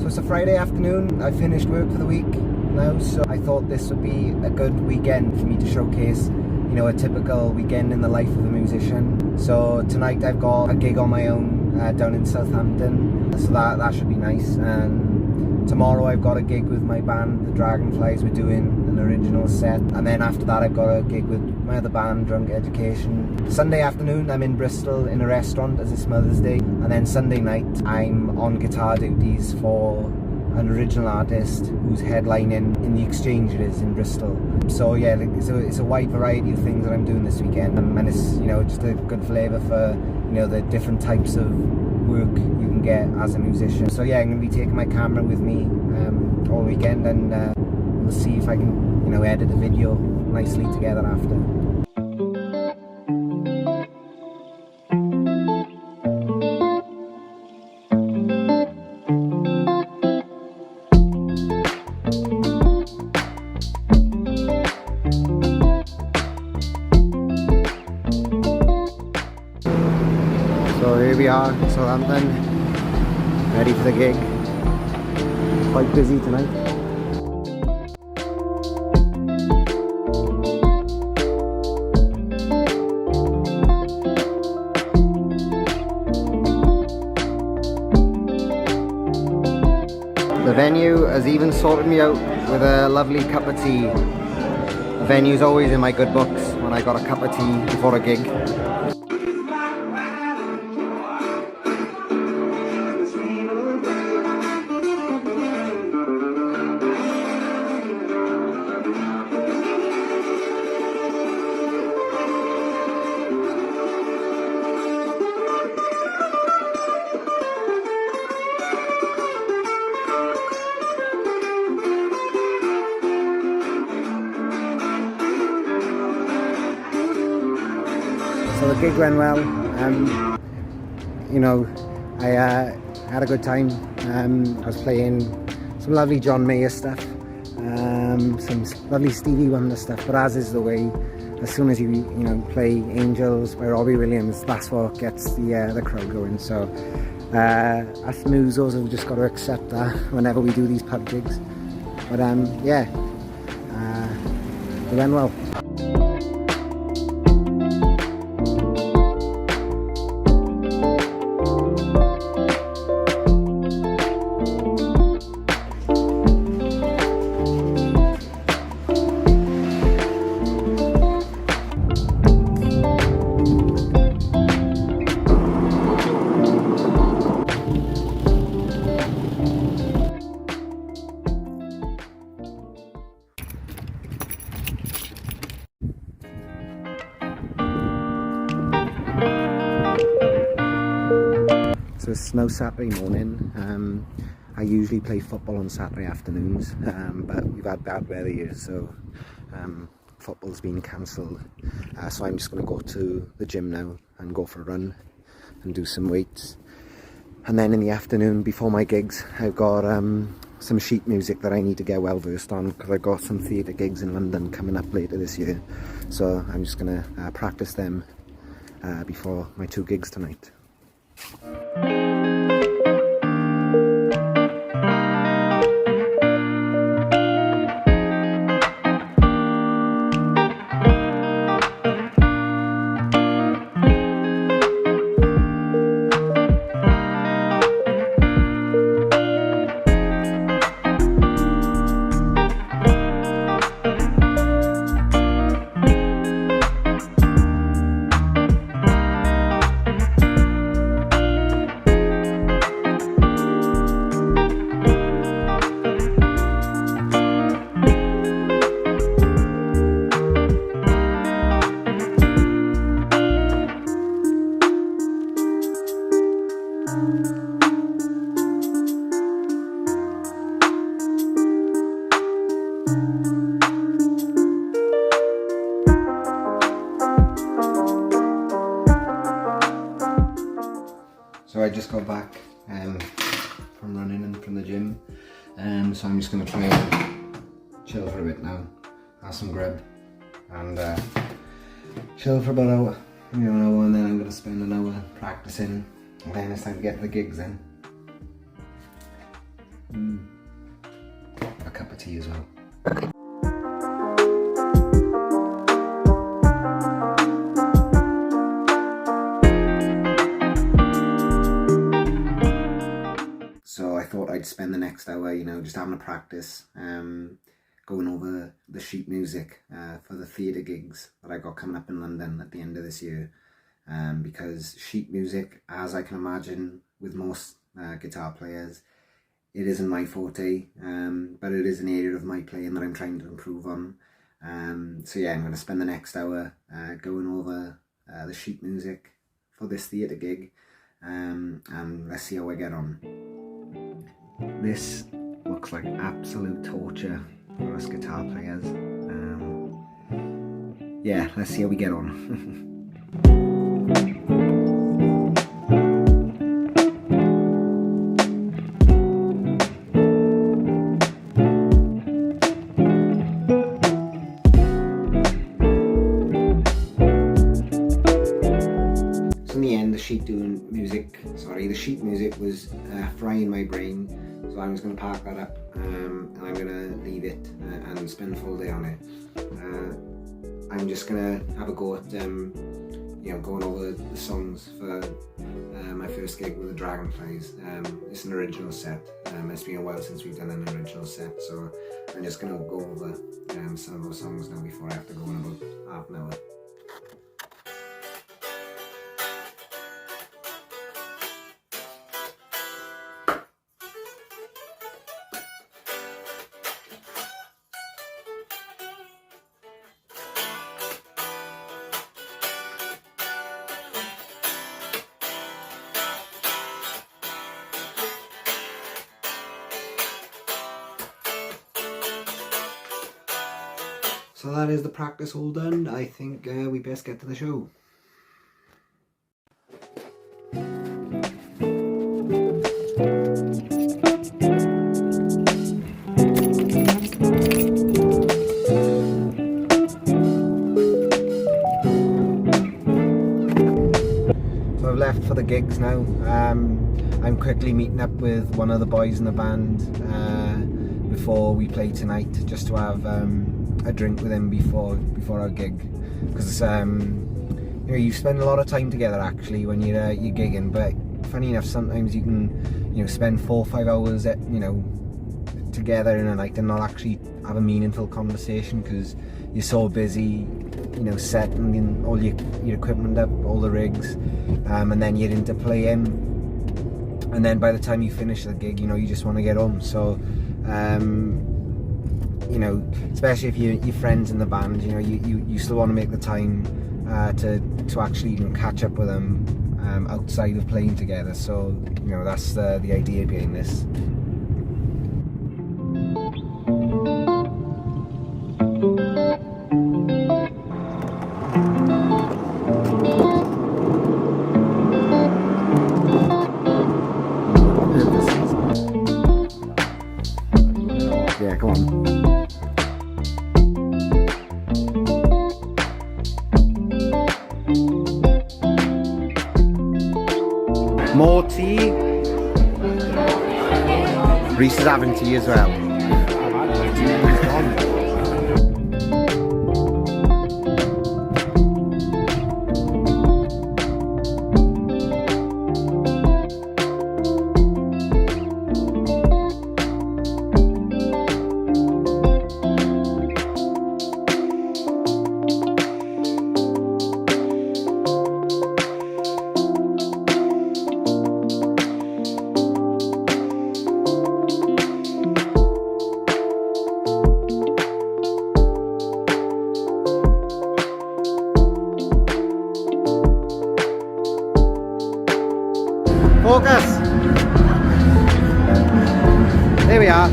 So it's a Friday afternoon. I finished work for the week now, so I thought this would be a good weekend for me to showcase, you know, a typical weekend in the life of a musician. So tonight I've got a gig on my own down in Southampton, so that should be nice. And tomorrow I've got a gig with my band, the Dragonflies. We're doing an original set, and then after that I've got a gig with my other band, Drunk Education. Sunday afternoon I'm in Bristol in a restaurant as it's Mother's Day, and then Sunday night I'm on guitar duties for an original artist who's headlining in the Exchange it is in Bristol. So yeah, it's a wide variety of things that I'm doing this weekend, and it's, you know, just a good flavour for, you know, the different types of work you can get as a musician. So yeah, I'm going to be taking my camera with me all weekend, and we'll see if I can, you know, edit a video nicely together after. So here we are, Southampton, ready for the gig. Quite busy tonight. The venue has even sorted me out with a lovely cup of tea. The venue's always in my good books when I got a cup of tea before a gig. So the gig went well. You know, I had a good time. I was playing some lovely John Mayer stuff, some lovely Stevie Wonder stuff. But as is the way, as soon as you play Angels by Robbie Williams, that's what gets the crowd going. So us musos have just got to accept that whenever we do these pub gigs. But yeah, it went well. So it's no Saturday morning. I usually play football on Saturday afternoons, but we've had bad weather here, so football's been cancelled. So I'm just going to go to the gym now and go for a run and do some weights. And then in the afternoon, before my gigs, I've got some sheet music that I need to get well versed on, because I've got some theatre gigs in London coming up later this year. So I'm just going to practice them before my 2 gigs tonight. So I just got back from running and from the gym, so I'm just going to try and chill for a bit now, have some grub, and chill for about an hour, and then I'm going to spend an hour practicing, and then it's time to get the gigs in. to you as well. So I thought I'd spend the next hour, just having a practice, going over the sheet music for the theatre gigs that I got coming up in London at the end of this year. Because sheet music, as I can imagine with most guitar players, it isn't my forte, but it is an area of my playing that I'm trying to improve on. So yeah, I'm going to spend the next hour going over the sheet music for this theatre gig, and let's see how I get on. This looks like absolute torture for us guitar players. Yeah, let's see how we get on. The sheet music was frying my brain, so I was going to park that up, and I'm going to leave it and spend the full day on it. I'm just going to have a go at going over the songs for my first gig with the Dragonflies. It's an original set. It's been a while since we've done an original set, so I'm just going to go over some of those songs now before I have to go in about half an hour. So that is the practice all done. I think we best get to the show. So I've left for the gigs now. I'm quickly meeting up with one of the boys in the band before we play tonight, just to have a drink with him before our gig, because you spend a lot of time together actually when you're gigging, but funny enough sometimes you can spend 4 or 5 hours together in a night and not actually have a meaningful conversation because you're so busy setting all your equipment up, all the rigs, and then you're into playing, and then by the time you finish the gig you just want to get home. So especially if you're friends in the band, you still want to make the time to actually even catch up with them outside of playing together. So that's the idea behind this. Yeah, come on. More tea. Reece is having tea as well. Focus! There we are.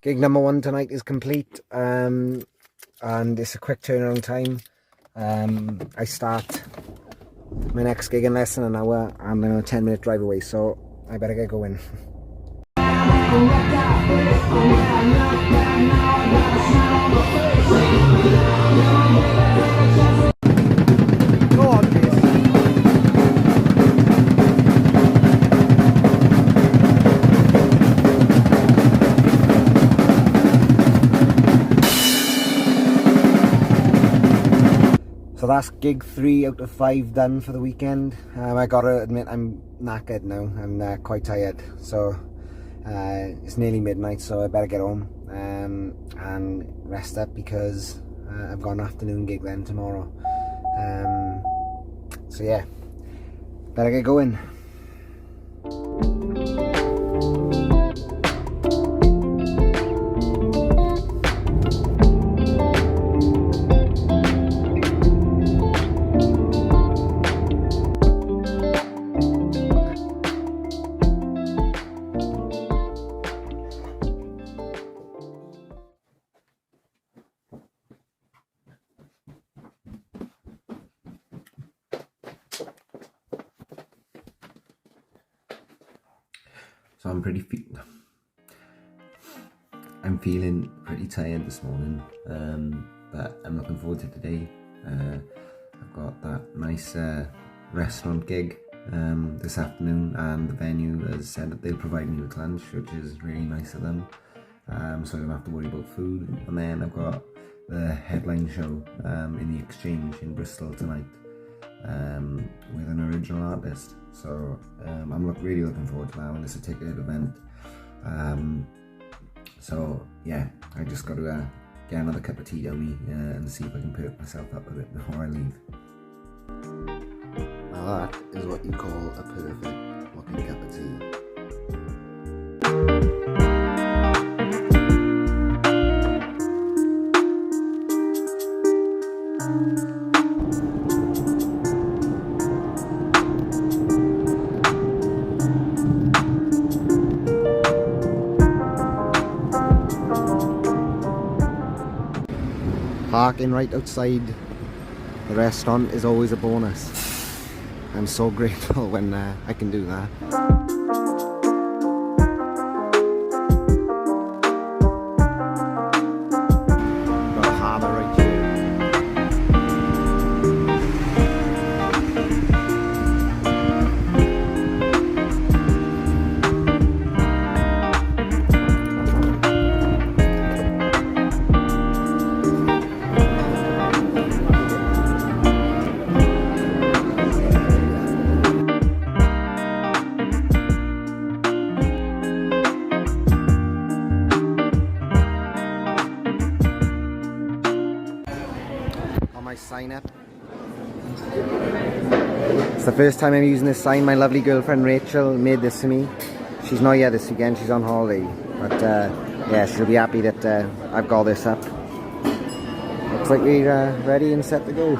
Gig number 1 tonight is complete, and it's a quick turnaround time. I start my next gig in less than an hour, and I'm a 10-minute drive away, so I better get going. Go on, please. So that's gig 3 out of 5 done for the weekend. I gotta admit I'm knackered now. I'm quite tired. So it's nearly midnight, so I better get home and rest up because I've got an afternoon gig then tomorrow. So yeah, better get going. So I'm feeling pretty tired this morning, but I'm looking forward to today. I've got that nice restaurant gig this afternoon, and the venue has said that they'll provide me with lunch, which is really nice of them, so I don't have to worry about food. And then I've got the headline show in the Exchange in Bristol tonight with an original artist. So I'm really looking forward to that one. It's a ticketed event. So yeah, I just got to get another cup of tea down me and see if I can perk myself up a bit before I leave. Now that is what you call a perfect looking cup of tea. Parking right outside the restaurant is always a bonus. I'm so grateful when I can do that. Got a harbour right here. Sign up. It's the first time I'm using this sign. My lovely girlfriend Rachel made this for me. She's not here this weekend, she's on holiday, but yeah, she'll be happy that I've got this up. Looks like we're ready and set to go.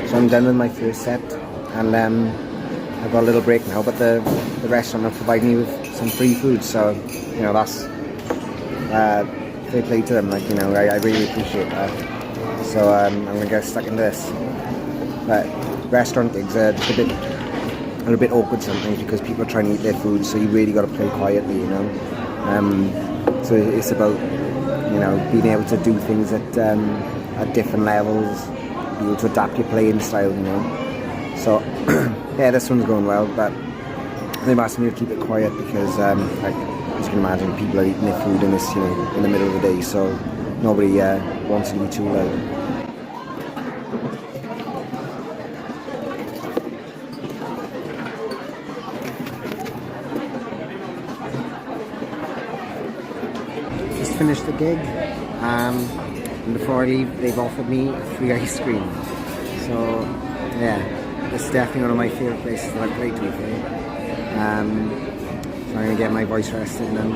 So I'm done with my first set, and I've got a little break now, but the restaurant will provide me with some free food, so you know, that's fair play to them. Like, you know, I really appreciate that. So I'm gonna get stuck into this. But restaurant gigs are a bit awkward sometimes because people are trying to eat their food, so you really got to play quietly, you know. So it's about, you know, being able to do things at different levels, be able to adapt your playing style, you know. So yeah, this one's going well, but they've asked me to keep it quiet because, like, as you can imagine, people are eating their food in this, you know, in the middle of the day, so nobody wants it to be too loud. Just finished the gig, and before I leave, they've offered me free ice cream. So yeah, this is definitely one of my favourite places that I've played to. So I'm going to get my voice rested, and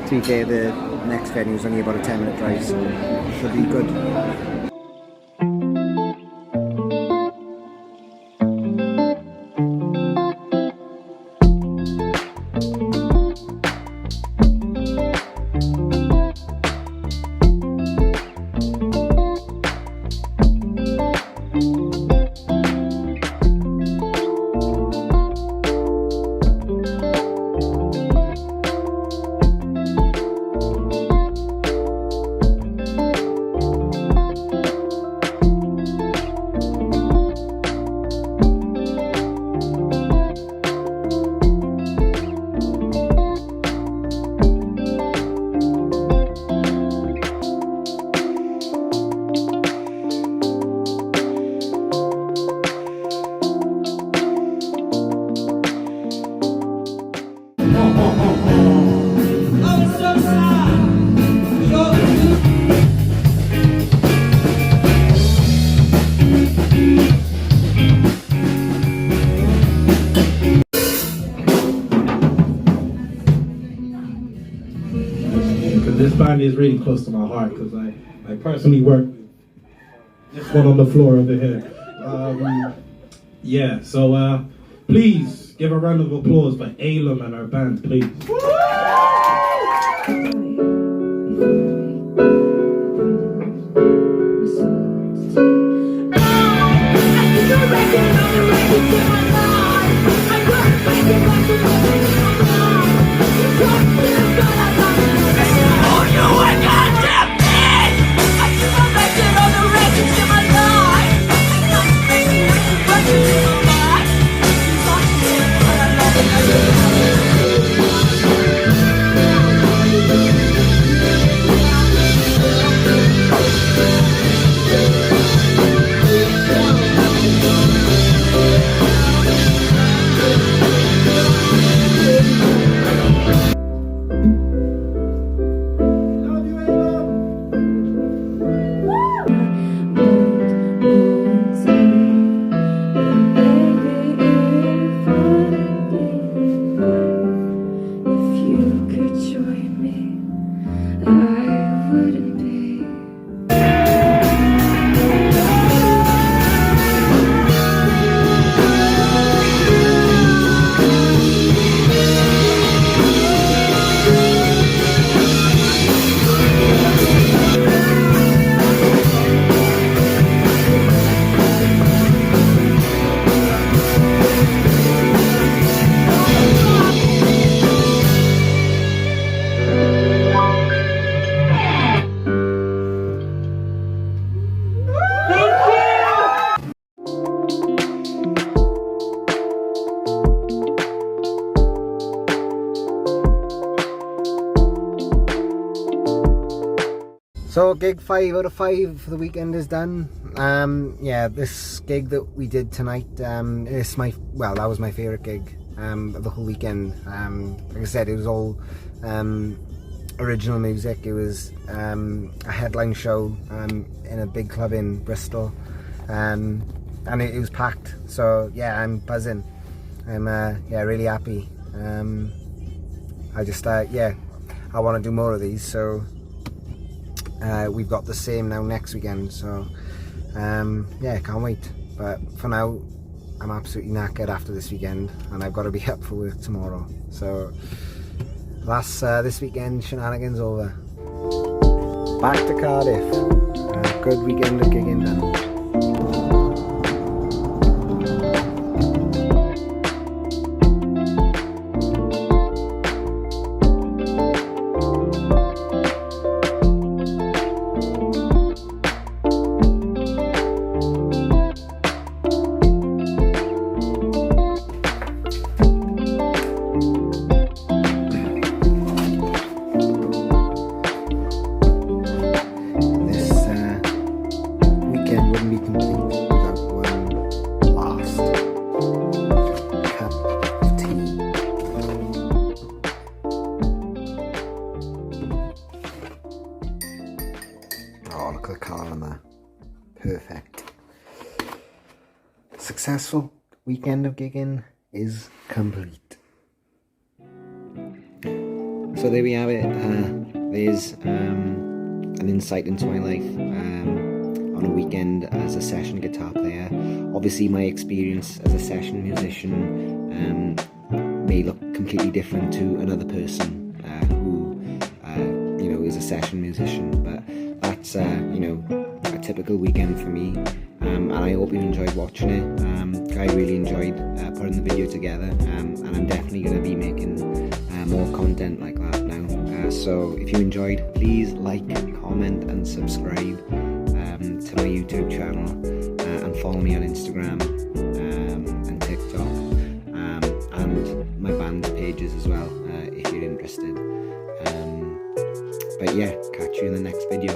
to be fair, the next venue is only about a 10-minute drive, so it should be good. This band is really close to my heart because I personally work with this one on the floor over here. Yeah, so please give a round of applause for Callum and our band, please. So gig 5 out of 5 for the weekend is done. Yeah, this gig that we did tonight, that was my favourite gig of the whole weekend. Like I said, it was all original music. It was a headline show in a big club in Bristol, and it was packed. So yeah, I'm buzzing. I'm really happy. I just I want to do more of these. So we've got the same now next weekend. So yeah, can't wait. But for now, I'm absolutely knackered after this weekend, and I've got to be up for work tomorrow. So that's this weekend shenanigans over. Back to Cardiff. Good weekend of gigging then. the car on that. Perfect. Successful weekend of gigging is complete. So there we have it. There's an insight into my life on a weekend as a session guitar player. Obviously my experience as a session musician may look completely different to another person who you know, is a session musician, but that's you know, a typical weekend for me, and I hope you enjoyed watching it. I really enjoyed putting the video together, and I'm definitely going to be making more content like that now. So if you enjoyed, please like, comment and subscribe to my YouTube channel, and follow me on Instagram and TikTok, and my band's pages as well, if you're interested. But yeah, catch you in the next video.